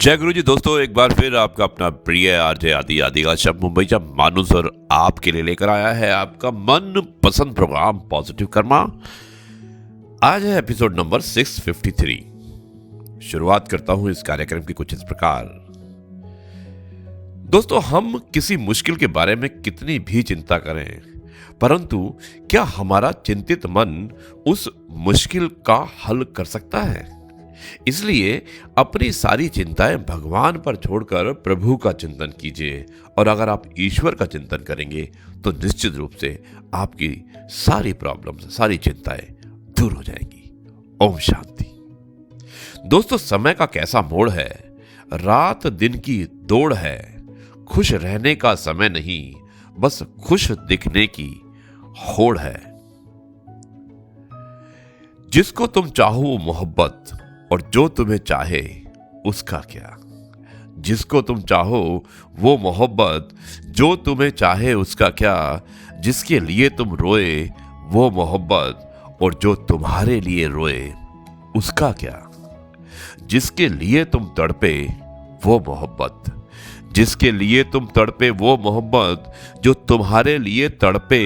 जय गुरु जी दोस्तों, एक बार फिर आपका अपना प्रिय आरजे आदि आदि का शब्द मुंबई का मानुस और आपके लिए लेकर आया है आपका मन पसंद प्रोग्राम पॉजिटिव कर्मा। आज है एपिसोड नंबर 653। शुरुआत करता हूं इस कार्यक्रम की कुछ इस प्रकार। दोस्तों, हम किसी मुश्किल के बारे में कितनी भी चिंता करें, परंतु क्या हमारा चिंतित मन उस मुश्किल का हल कर सकता है? इसलिए अपनी सारी चिंताएं भगवान पर छोड़कर प्रभु का चिंतन कीजिए, और अगर आप ईश्वर का चिंतन करेंगे तो निश्चित रूप से आपकी सारी प्रॉब्लम्स, सारी चिंताएं दूर हो जाएंगी। ओम शांति। दोस्तों, समय का कैसा मोड़ है, रात दिन की दौड़ है। खुश रहने का समय नहीं, बस खुश दिखने की होड़ है। जिसको तुम चाहो वो मोहब्बत, और जो तुम्हें चाहे उसका क्या। जिसको तुम चाहो वो मोहब्बत, जो तुम्हें चाहे उसका क्या। जिसके लिए तुम रोए वो मोहब्बत, और जो तुम्हारे लिए रोए उसका क्या। जिसके लिए तुम तड़पे वो मोहब्बत, जिसके लिए तुम तड़पे वो मोहब्बत, जो तुम्हारे लिए तड़पे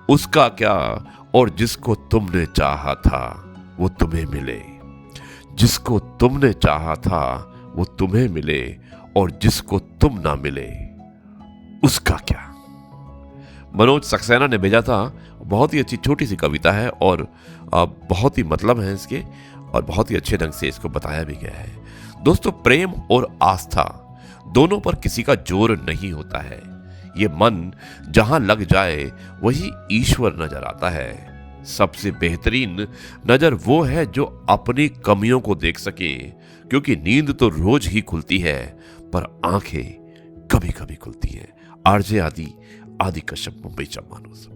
उसका क्या। और जिसको तुमने चाहा था वो तुम्हें मिले, जिसको तुमने चाहा था वो तुम्हें मिले, और जिसको तुम ना मिले उसका क्या। मनोज सक्सेना ने भेजा था। बहुत ही अच्छी छोटी सी कविता है और बहुत ही मतलब है इसके, और बहुत ही अच्छे ढंग से इसको बताया भी गया है। दोस्तों, प्रेम और आस्था दोनों पर किसी का जोर नहीं होता है। ये मन जहां लग जाए वही ईश्वर नजर आता है। सबसे बेहतरीन नजर वो है जो अपनी कमियों को देख सके, क्योंकि नींद तो रोज ही खुलती है पर आंखें कभी कभी खुलती हैं। आरजे आदि आदि कश्यप, मुंबई का मानुस।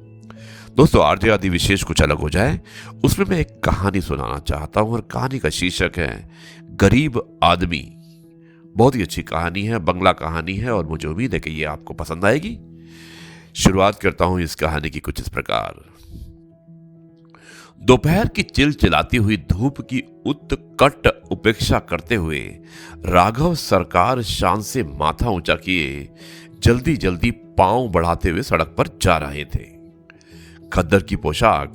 दोस्तों, आरजे आदि विशेष कुछ अलग हो जाए, उसमें मैं एक कहानी सुनाना चाहता हूं, और कहानी का शीर्षक है गरीब आदमी। बहुत ही अच्छी कहानी है, बंगला कहानी है, और मुझे उम्मीद है कि ये आपको पसंद आएगी। शुरुआत करता हूं इस कहानी की कुछ इस प्रकार। दोपहर की चिलचिलाती हुई धूप की उत्कट उपेक्षा करते हुए राघव सरकार शान से माथा ऊंचा किए जल्दी जल्दी पांव बढ़ाते हुए सड़क पर जा रहे थे। खद्दर की पोशाक,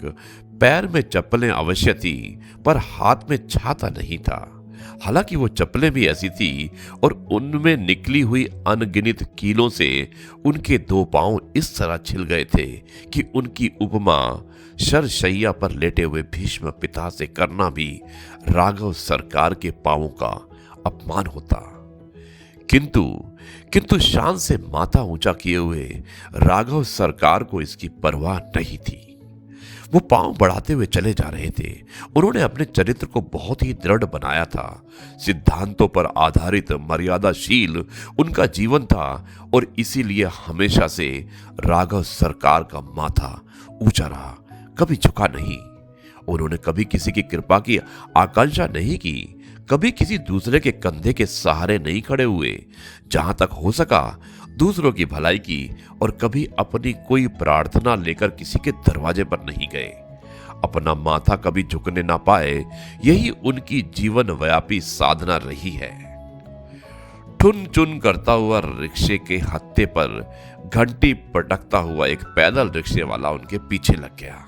पैर में चप्पलें अवश्य थी, पर हाथ में छाता नहीं था। हालांकि वो चप्पलें भी ऐसी थी, और उनमें निकली हुई अनगिनत कीलों से उनके दो पांव इस तरह छिल गए थे कि उनकी उपमा शरशैया पर लेटे हुए भीष्म पिता से करना भी राघव सरकार के पांवों का अपमान होता। किंतु शान से माथा ऊंचा किए हुए राघव सरकार को इसकी परवाह नहीं थी। वो पांव बढ़ाते हुए चले जा रहे थे। उन्होंने अपने चरित्र को बहुत ही दृढ़ बनाया था। सिद्धांतों पर आधारित मर्यादाशील उनका जीवन था, और इसीलिए हमेशा से राघव सरकार का माथा ऊंचा रहा, कभी झुका नहीं। उन्होंने कभी किसी की कृपा की आकांक्षा नहीं की, कभी किसी दूसरे के कंधे के सहारे नहीं खड़े हुए। जहां तक हो सका दूसरों की भलाई की, और कभी अपनी कोई प्रार्थना लेकर किसी के दरवाजे पर नहीं गए। अपना माथा कभी झुकने ना पाए, यही उनकी जीवन व्यापी साधना रही है। ठुन चुन करता हुआ रिक्शे के हत्थे पर घंटी पटकता हुआ एक पैदल रिक्शे वाला उनके पीछे लग गया।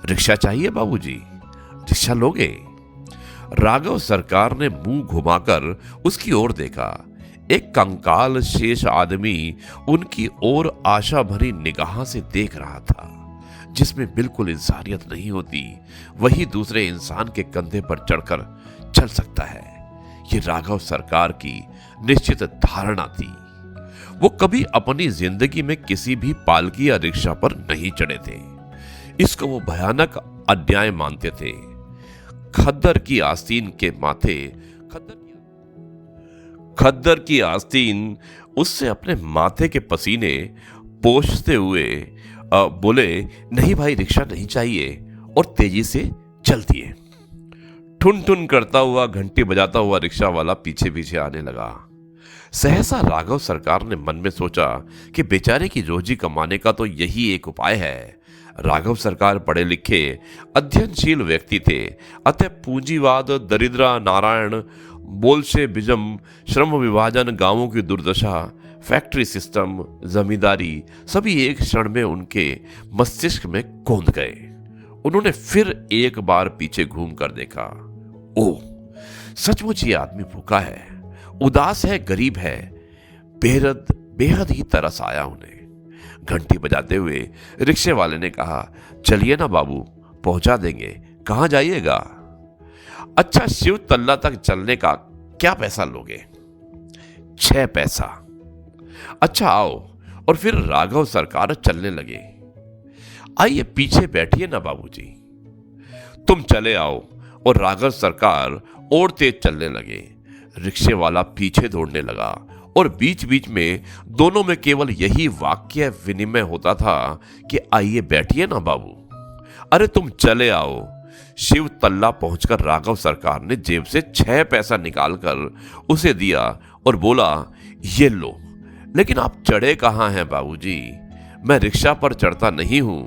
रिक्शा चाहिए बाबूजी, रिक्शा लोगे? राघव सरकार ने मुंह घुमाकर उसकी ओर देखा। एक कंकाल शेष आदमी उनकी ओर आशा भरी निगाह से देख रहा था। जिसमें बिल्कुल इंसानियत नहीं होती, वही दूसरे इंसान के कंधे पर चढ़कर चल सकता है। ये राघव सरकार की निश्चित धारणा थी। वो कभी अपनी जिंदगी में किसी भी पालकी या रिक्शा पर नहीं चढ़े थे। इसको वो भयानक अन्याय मानते थे। खद्दर की आस्तीन के माथे, खद्दर की आस्तीन उससे अपने माथे के पसीने पोंछते हुए बोले, नहीं भाई, रिक्शा नहीं चाहिए, और तेजी से चल दिए। ठुन ठुन करता हुआ, घंटी बजाता हुआ रिक्शा वाला पीछे पीछे आने लगा। सहसा राघव सरकार ने मन में सोचा कि बेचारे की रोजी कमाने का तो यही एक उपाय है। राघव सरकार पढ़े लिखे अध्ययनशील व्यक्ति थे, अतः पूंजीवाद, दरिद्र नारायण बोल्शेविज्म, श्रम विभाजन, गांवों की दुर्दशा, फैक्ट्री सिस्टम, जमींदारी, सभी एक क्षण में उनके मस्तिष्क में कौंध गए। उन्होंने फिर एक बार पीछे घूम कर देखा। ओह, सचमुच ये आदमी भूखा है, उदास है, गरीब है। बेहद बेहद ही तरस आया उन्हें। घंटी बजाते हुए रिक्शे वाले ने कहा, चलिए ना बाबू, पहुंचा देंगे। कहां जाइएगा? अच्छा, शिव तल्ला तक चलने का क्या पैसा लोगे? 6 पैसा। अच्छा आओ। और फिर राघव सरकार चलने लगे। आइए पीछे बैठिए ना बाबूजी। तुम चले आओ। और राघव सरकार और तेज चलने लगे। रिक्शे वाला पीछे दौड़ने लगा और बीच बीच में दोनों में केवल यही वाक्य विनिमय होता था कि आइए बैठिए ना बाबू। अरे तुम चले आओ। शिव तल्ला पहुंचकर राघव सरकार ने जेब से 6 पैसा निकालकर उसे दिया और बोला, ये लो। लेकिन आप चढ़े कहां हैं बाबूजी? मैं रिक्शा पर चढ़ता नहीं हूं।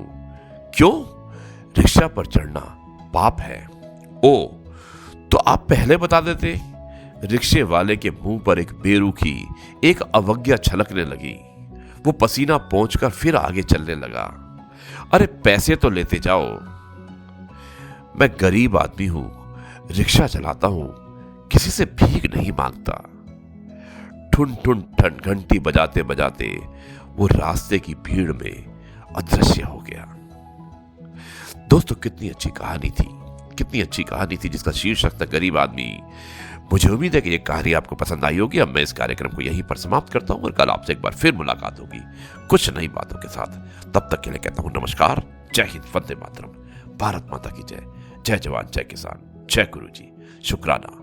क्यों? रिक्शा पर चढ़ना पाप है। ओ, तो आप पहले बता देते। रिक्शे वाले के मुंह पर एक बेरुखी, एक अवज्ञा छलकने लगी। वो पसीना पोंछकर फिर आगे चलने लगा। अरे पैसे तो लेते जाओ। मैं गरीब आदमी हूं, रिक्शा चलाता हूं, किसी से भीख नहीं मांगता। ठुन ठुन ठन घंटी बजाते बजाते वो रास्ते की भीड़ में अदृश्य हो गया। दोस्तों, कितनी अच्छी कहानी थी, कितनी अच्छी कहानी थी जिसका शीर्षक था गरीब आदमी। मुझे उम्मीद है कि ये कहानी आपको पसंद आई होगी। अब मैं इस कार्यक्रम को यहीं पर समाप्त करता हूं और कल आपसे एक बार फिर मुलाकात होगी कुछ नई बातों के साथ। तब तक के लिए कहता हूं नमस्कार, जय हिंद, वंदे मातरम, भारत माता की जय। जय जवान, जय किसान, जय गुरु जी, शुक्राना।